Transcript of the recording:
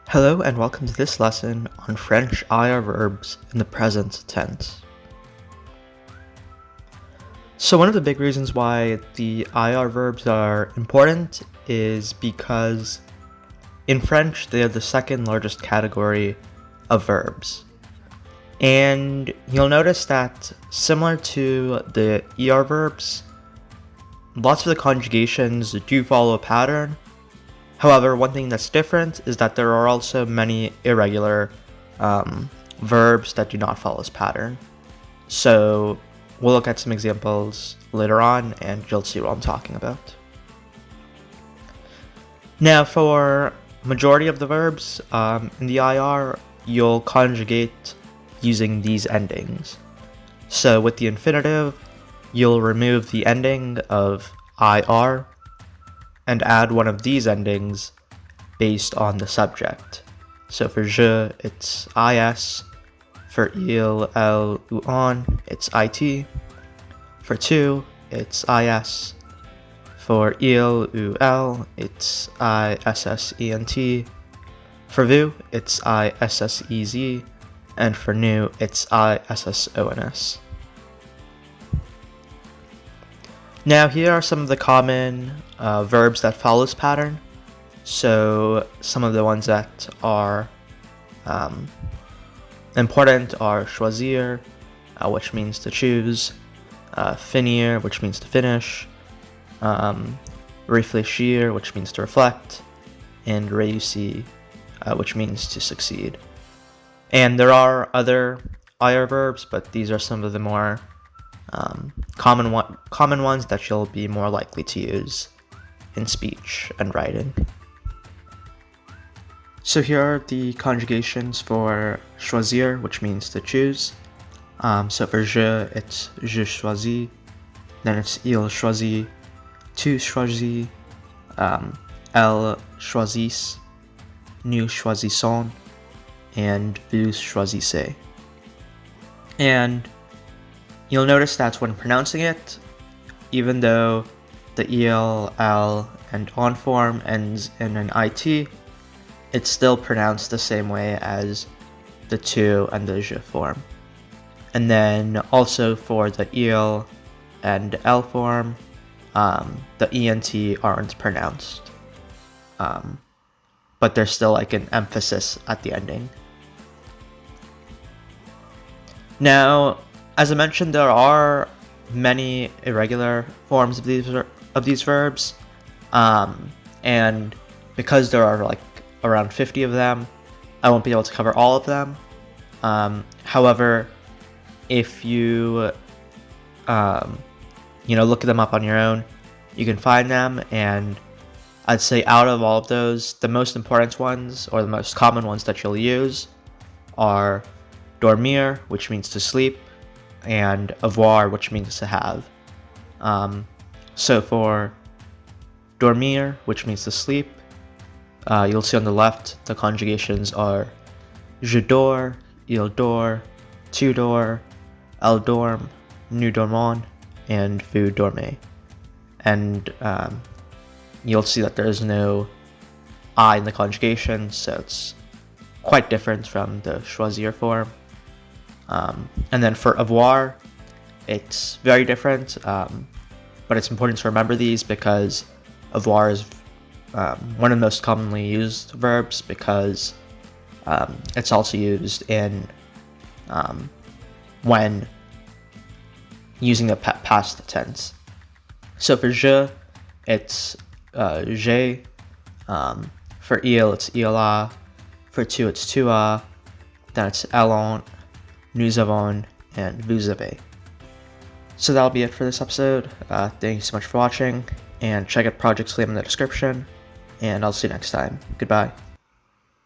Hello and welcome to this lesson on French IR verbs in the present tense. So one of the big reasons why the IR verbs are important is because in French they are the second largest category of verbs. And you'll notice that similar to the ER verbs, lots of the conjugations do follow a pattern. However, one thing that's different is that there are also many irregular verbs that do not follow this pattern. So we'll look at some examples later on and you'll see what I'm talking about. Now for majority of the verbs in the IR, you'll conjugate using these endings. So with the infinitive, you'll remove the ending of IR and add one of these endings based on the subject. So for je, it's is. For il, elle, ou on, it's it. For tu, it's is. For il, ou elle, it's issent. For vous, it's issez. And for nous, it's issons. Now here are some of the common verbs that follow this pattern. So some of the ones that are important are choisir, which means to choose, finir, which means to finish, réfléchir, which means to reflect, and réussir, which means to succeed. And there are other IR verbs, but these are some of the more common ones that you'll be more likely to use in speech and writing. So here are the conjugations for choisir, which means to choose. So for je, it's je choisis, then it's il choisit, tu choisis, elle choisissent, nous choisissons, and vous choisissez. And you'll notice that when pronouncing it, even though the il, l, and on form ends in an it, it's still pronounced the same way as the tu and the je form. And then also for the il and l form, the ent aren't pronounced. But there's still like an emphasis at the ending. Now, as I mentioned, there are many irregular forms of these verbs, and because there are like around 50 of them, I won't be able to cover all of them. However, if you look them up on your own, you can find them, and I'd say out of all of those, the most important ones or the most common ones that you'll use are dormir, which means to sleep, and avoir, which means to have. So for dormir, which means to sleep, you'll see on the left the conjugations are je dors, il dort, tu dors, elle dorme, nous dormons, and vous dormez. And you'll see that there's no I in the conjugation, so it's quite different from the choisir form. And then for avoir, it's very different, but it's important to remember these because avoir is one of the most commonly used verbs because it's also used in when using the past tense. So for je, it's j'ai. For il, it's il a. For tu, it's tu as. Then it's elle ont, nous avons, and vous avez. So that'll be it for this episode. Thank you so much for watching, and check out Project Slam in the description, and I'll see you next time. Goodbye.